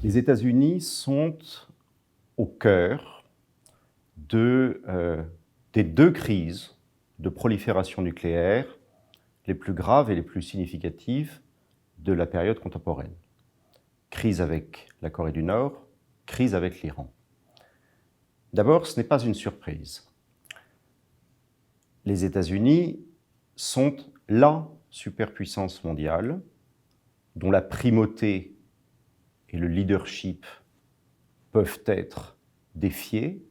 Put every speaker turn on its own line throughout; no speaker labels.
Les États-Unis sont au cœur des deux crises de prolifération nucléaire les plus graves et les plus significatives de la période contemporaine. Crise avec la Corée du Nord, crise avec l'Iran. D'abord, ce n'est pas une surprise. Les États-Unis sont la superpuissance mondiale dont la primauté et le leadership peuvent être défiés,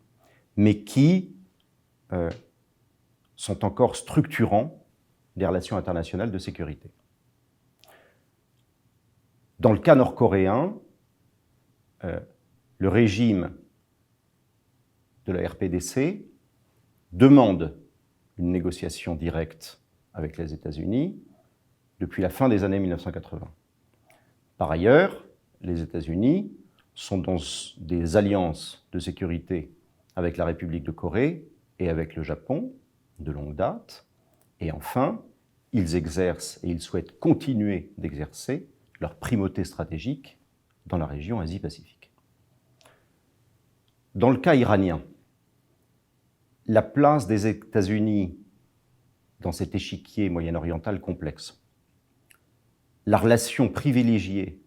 mais qui sont encore structurants des relations internationales de sécurité. Dans le cas nord-coréen, le régime de la RPDC demande une négociation directe avec les États-Unis depuis la fin des années 1980. Par ailleurs, les États-Unis sont dans des alliances de sécurité avec la République de Corée et avec le Japon de longue date. Et enfin, ils exercent et ils souhaitent continuer d'exercer leur primauté stratégique dans la région Asie-Pacifique. Dans le cas iranien, la place des États-Unis dans cet échiquier moyen-oriental complexe, la relation privilégiée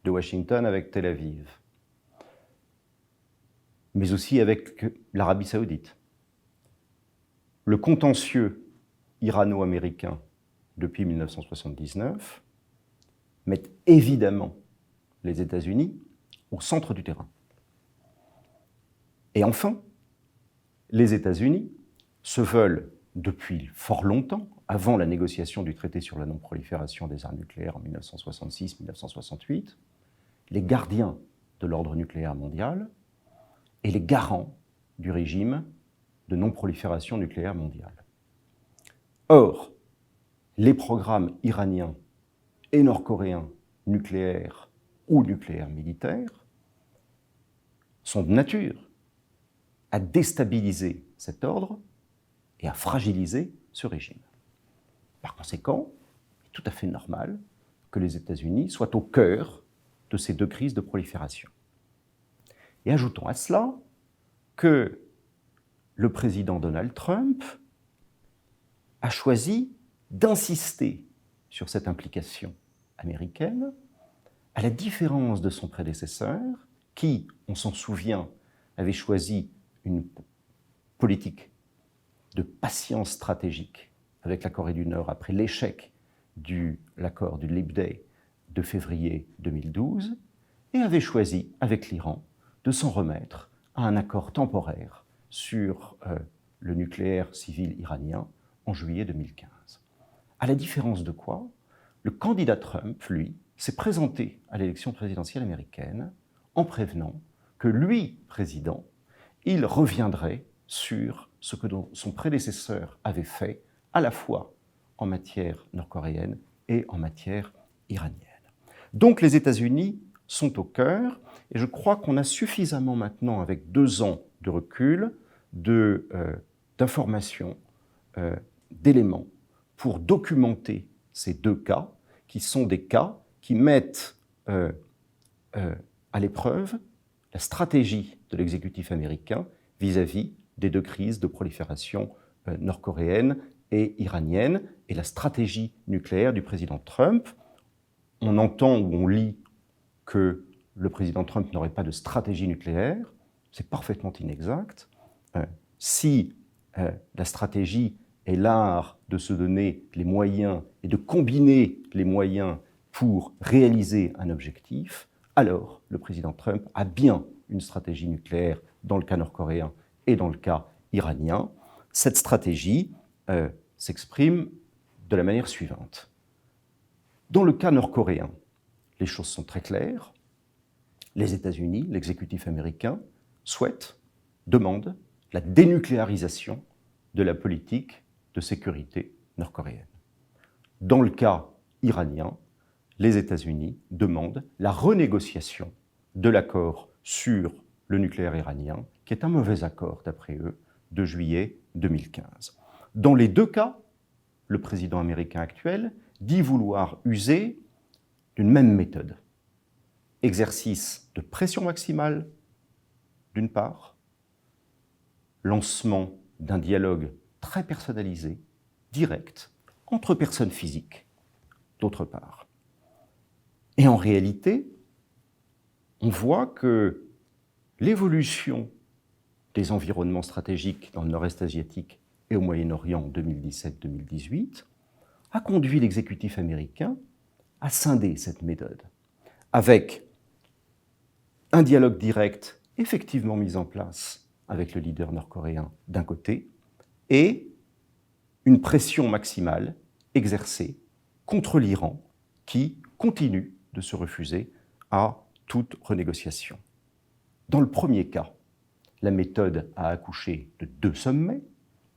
de Washington avec Tel Aviv, mais aussi avec l'Arabie saoudite, le contentieux irano-américain depuis 1979 met évidemment les États-Unis au centre du terrain. Et enfin, les États-Unis se veulent, depuis fort longtemps, avant la négociation du traité sur la non-prolifération des armes nucléaires en 1966-1968, les gardiens de l'ordre nucléaire mondial et les garants du régime de non-prolifération nucléaire mondiale. Or, les programmes iraniens et nord-coréens nucléaires ou nucléaires militaires sont de nature à déstabiliser cet ordre et à fragiliser ce régime. Par conséquent, il est tout à fait normal que les États-Unis soient au cœur de ces deux crises de prolifération. Et ajoutons à cela que le président Donald Trump a choisi d'insister sur cette implication américaine, à la différence de son prédécesseur, qui, on s'en souvient, avait choisi une politique de patience stratégique avec la Corée du Nord après l'échec de l'accord du Leap Day de février 2012, et avait choisi, avec l'Iran, de s'en remettre à un accord temporaire sur le nucléaire civil iranien en juillet 2015. À la différence de quoi, le candidat Trump, lui, s'est présenté à l'élection présidentielle américaine en prévenant que lui, président, il reviendrait sur ce que son prédécesseur avait fait, à la fois en matière nord-coréenne et en matière iranienne. Donc les États-Unis sont au cœur, et je crois qu'on a suffisamment maintenant, avec 2 ans de recul, d'informations, d'éléments, pour documenter ces deux cas, qui sont des cas qui mettent à l'épreuve la stratégie de l'exécutif américain vis-à-vis des deux crises de prolifération nord-coréenne et iranienne, et la stratégie nucléaire du président Trump. On entend ou on lit que le président Trump n'aurait pas de stratégie nucléaire. C'est parfaitement inexact. Si la stratégie est l'art de se donner les moyens et de combiner les moyens pour réaliser un objectif, alors le président Trump a bien une stratégie nucléaire dans le cas nord-coréen et dans le cas iranien. Cette stratégie s'exprime de la manière suivante. Dans le cas nord-coréen, les choses sont très claires. Les États-Unis, l'exécutif américain, demande la dénucléarisation de la politique de sécurité nord-coréenne. Dans le cas iranien, les États-Unis demandent la renégociation de l'accord sur le nucléaire iranien, qui est un mauvais accord, d'après eux, de juillet 2015. Dans les deux cas, le président américain actuel dit vouloir user d'une même méthode. exercice de pression maximale, d'une part, lancement d'un dialogue très personnalisé, direct, entre personnes physiques, d'autre part. Et en réalité, on voit que l'évolution des environnements stratégiques dans le nord-est asiatique et au Moyen-Orient en 2017-2018 a conduit l'exécutif américain à scinder cette méthode, avec un dialogue direct effectivement mis en place avec le leader nord-coréen d'un côté, et une pression maximale exercée contre l'Iran qui continue de se refuser à toute renégociation. Dans le premier cas, la méthode a accouché de 2 sommets,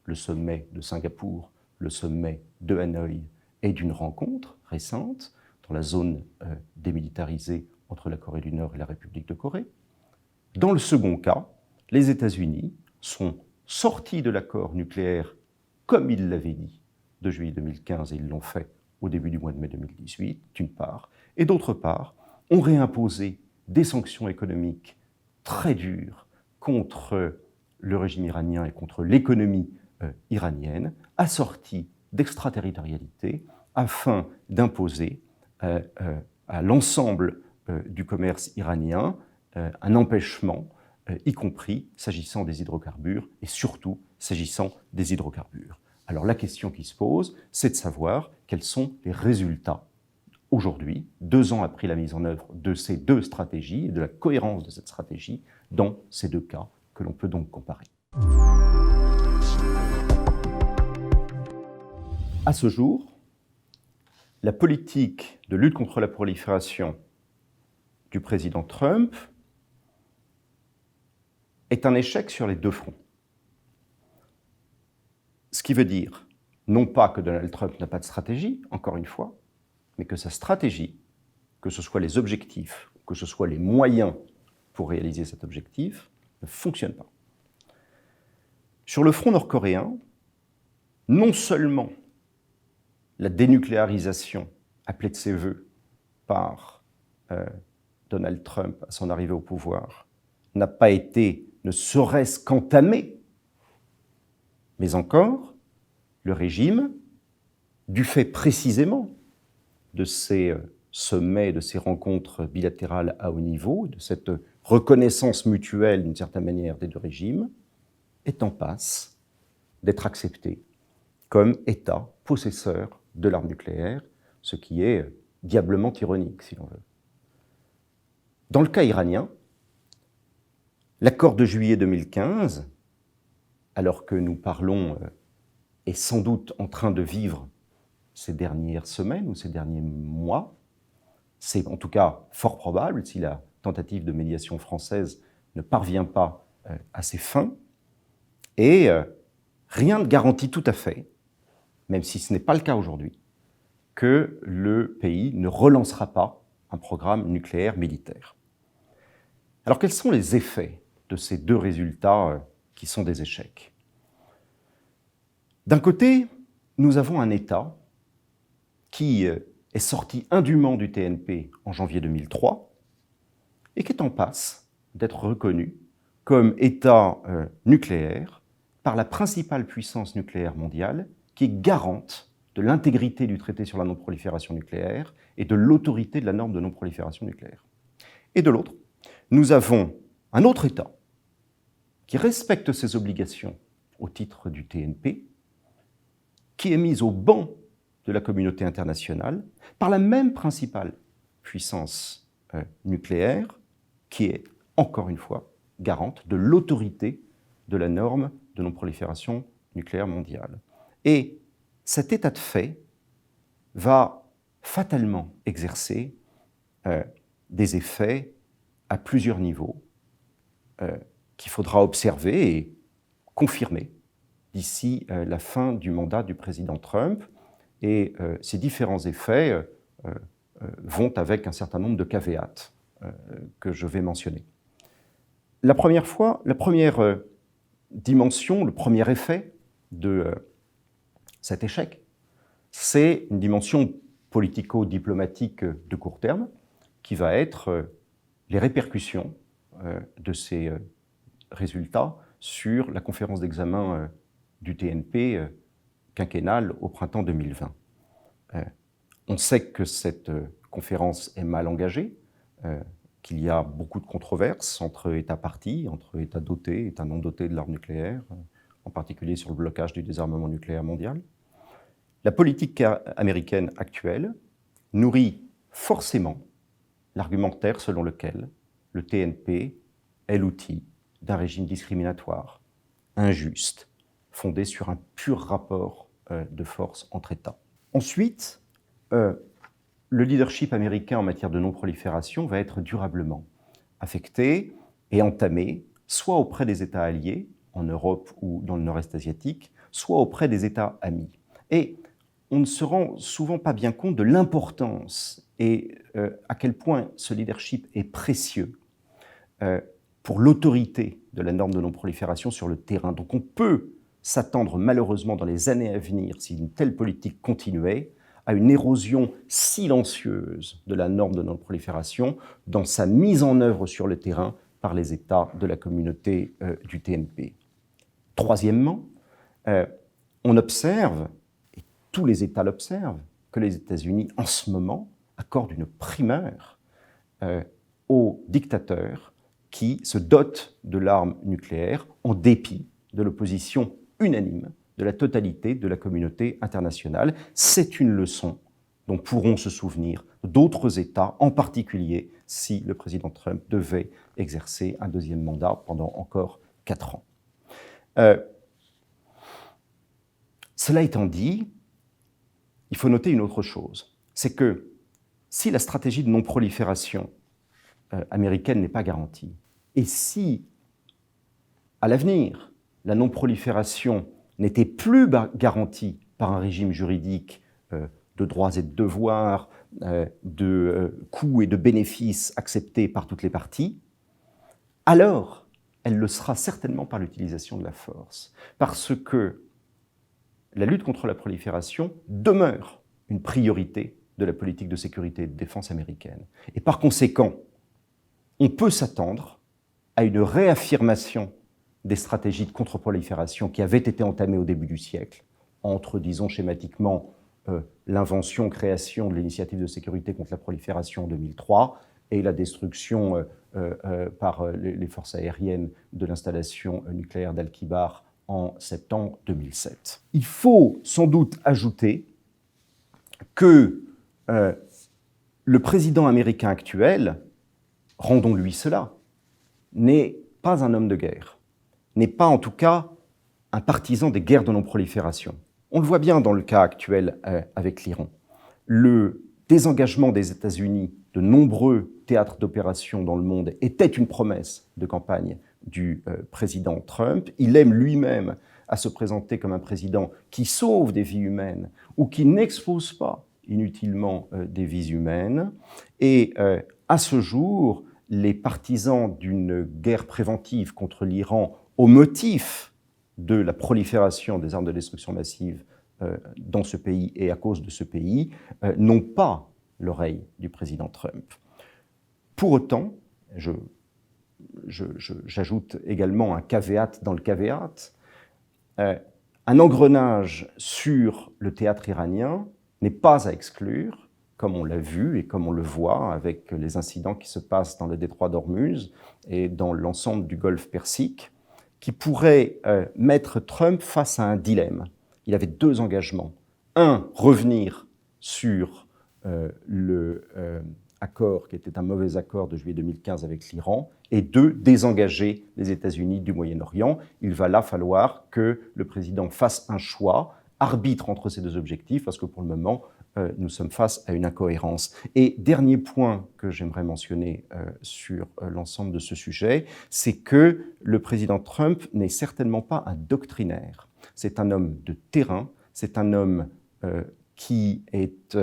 le sommet de Singapour, le sommet de Hanoï, et d'une rencontre récente dans la zone démilitarisée entre la Corée du Nord et la République de Corée. Dans le second cas, les États-Unis sont sortis de l'accord nucléaire comme ils l'avaient dit de juillet 2015, et ils l'ont fait au début du mois de mai 2018, d'une part, et d'autre part, ont réimposé des sanctions économiques très dures contre le régime iranien et contre l'économie iranienne, assorties d'extraterritorialité, afin d'imposer à l'ensemble du commerce iranien un empêchement, y compris s'agissant des hydrocarbures et surtout s'agissant des hydrocarbures. Alors la question qui se pose, c'est de savoir quels sont les résultats aujourd'hui, 2 ans après la mise en œuvre de ces 2 stratégies et de la cohérence de cette stratégie dans ces 2 cas que l'on peut donc comparer. À ce jour, la politique de lutte contre la prolifération du président Trump est un échec sur les 2 fronts. Ce qui veut dire, non pas que Donald Trump n'a pas de stratégie, encore une fois, mais que sa stratégie, que ce soit les objectifs, que ce soit les moyens pour réaliser cet objectif, ne fonctionne pas. Sur le front nord-coréen, non seulement la dénucléarisation appelée de ses vœux par Donald Trump à son arrivée au pouvoir n'a pas été, ne serait-ce qu'entamée, mais encore, le régime, du fait précisément de ces sommets, de ces rencontres bilatérales à haut niveau, de cette reconnaissance mutuelle d'une certaine manière des 2 régimes, est en passe d'être accepté comme État possesseur de l'arme nucléaire, ce qui est diablement ironique, si l'on veut. Dans le cas iranien, l'accord de juillet 2015, alors que nous parlons, est sans doute en train de vivre ces dernières semaines ou ces derniers mois, c'est en tout cas fort probable si la tentative de médiation française ne parvient pas à ses fins, et rien ne garantit tout à fait, même si ce n'est pas le cas aujourd'hui, que le pays ne relancera pas un programme nucléaire militaire. Alors quels sont les effets de ces 2 résultats qui sont des échecs? D'un côté, nous avons un État qui est sorti indûment du TNP en janvier 2003 et qui est en passe d'être reconnu comme État nucléaire par la principale puissance nucléaire mondiale, qui est garante de l'intégrité du traité sur la non-prolifération nucléaire et de l'autorité de la norme de non-prolifération nucléaire. Et de l'autre, nous avons un autre État qui respecte ses obligations au titre du TNP, qui est mis au banc de la communauté internationale par la même principale puissance nucléaire, qui est, encore une fois, garante de l'autorité de la norme de non-prolifération nucléaire mondiale. Et cet état de fait va fatalement exercer des effets à plusieurs niveaux qu'il faudra observer et confirmer d'ici la fin du mandat du président Trump. Et ces différents effets vont avec un certain nombre de caveats que je vais mentionner. La première dimension, le premier effet de cet échec, c'est une dimension politico-diplomatique de court terme qui va être les répercussions de ces résultats sur la conférence d'examen du TNP quinquennale au printemps 2020. On sait que cette conférence est mal engagée, qu'il y a beaucoup de controverses entre États parties, entre États dotés et États non dotés de l'arme nucléaire, en particulier sur le blocage du désarmement nucléaire mondial. La politique américaine actuelle nourrit forcément l'argumentaire selon lequel le TNP est l'outil d'un régime discriminatoire, injuste, fondé sur un pur rapport de force entre États. Ensuite, le leadership américain en matière de non-prolifération va être durablement affecté et entamé, soit auprès des États alliés, en Europe ou dans le nord-est asiatique, soit auprès des États amis. Et on ne se rend souvent pas bien compte de l'importance et à quel point ce leadership est précieux pour l'autorité de la norme de non-prolifération sur le terrain. Donc on peut s'attendre malheureusement dans les années à venir, si une telle politique continuait, à une érosion silencieuse de la norme de non-prolifération dans sa mise en œuvre sur le terrain par les États de la communauté du TNP. Troisièmement, on observe, et tous les États l'observent, que les États-Unis, en ce moment, accordent une primeur aux dictateurs qui se dotent de l'arme nucléaire en dépit de l'opposition unanime de la totalité de la communauté internationale. C'est une leçon dont pourront se souvenir d'autres États, en particulier si le président Trump devait exercer un deuxième mandat pendant encore 4 ans. Cela étant dit, il faut noter une autre chose, c'est que si la stratégie de non-prolifération américaine n'est pas garantie, et si, à l'avenir, la non-prolifération n'était plus garantie par un régime juridique de droits et de devoirs, de coûts et de bénéfices acceptés par toutes les parties, alors elle le sera certainement par l'utilisation de la force. Parce que la lutte contre la prolifération demeure une priorité de la politique de sécurité et de défense américaine. Et par conséquent, on peut s'attendre à une réaffirmation des stratégies de contre-prolifération qui avaient été entamées au début du siècle, entre, disons schématiquement, l'invention, création de l'initiative de sécurité contre la prolifération en 2003 et la destruction par les forces aériennes de l'installation nucléaire d'Al-Kibar en septembre 2007. Il faut sans doute ajouter que le président américain actuel, rendons-lui cela, n'est pas un homme de guerre, n'est pas en tout cas un partisan des guerres de non-prolifération. On le voit bien dans le cas actuel avec l'Iran. Le désengagement des États-Unis de nombreux théâtres d'opération dans le monde était une promesse de campagne du président Trump. Il aime lui-même à se présenter comme un président qui sauve des vies humaines ou qui n'expose pas inutilement des vies humaines. Et à ce jour, les partisans d'une guerre préventive contre l'Iran au motif de la prolifération des armes de destruction massive dans ce pays et à cause de ce pays, n'ont pas l'oreille du président Trump. Pour autant, j'ajoute également un caveat dans le caveat, un engrenage sur le théâtre iranien n'est pas à exclure, comme on l'a vu et comme on le voit avec les incidents qui se passent dans le détroit d'Ormuz et dans l'ensemble du Golfe Persique, qui pourrait mettre Trump face à un dilemme. Il avait 2 engagements. Un, revenir sur l'accord qui était un mauvais accord de juillet 2015 avec l'Iran, et 2, désengager les États-Unis du Moyen-Orient. Il va là falloir que le président fasse un choix, arbitre entre ces 2 objectifs, parce que pour le moment, nous sommes face à une incohérence. Et dernier point que j'aimerais mentionner sur l'ensemble de ce sujet, c'est que le président Trump n'est certainement pas un doctrinaire. C'est un homme de terrain, c'est un homme qui est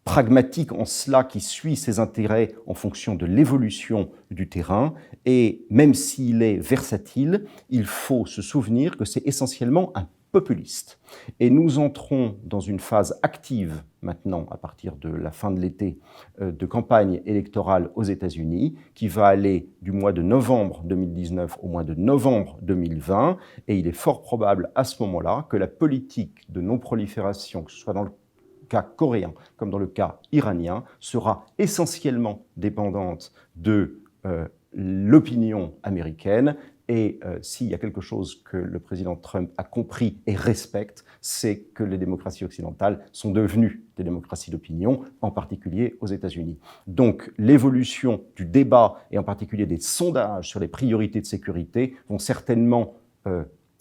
pragmatique en cela, qui suit ses intérêts en fonction de l'évolution du terrain, et même s'il est versatile, il faut se souvenir que c'est essentiellement un populiste. Et nous entrons dans une phase active maintenant, à partir de la fin de l'été, de campagne électorale aux États-Unis, qui va aller du mois de novembre 2019 au mois de novembre 2020. Et il est fort probable à ce moment-là que la politique de non-prolifération, que ce soit dans le cas coréen comme dans le cas iranien, sera essentiellement dépendante de l'opinion américaine. Et s'il y a quelque chose que le président Trump a compris et respecte, c'est que les démocraties occidentales sont devenues des démocraties d'opinion, en particulier aux États-Unis. Donc l'évolution du débat, et en particulier des sondages sur les priorités de sécurité, vont certainement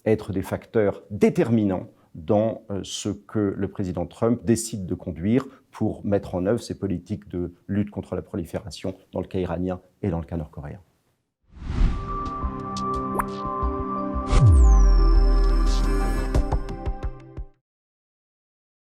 être des facteurs déterminants dans ce que le président Trump décide de conduire pour mettre en œuvre ses politiques de lutte contre la prolifération dans le cas iranien et dans le cas nord-coréen.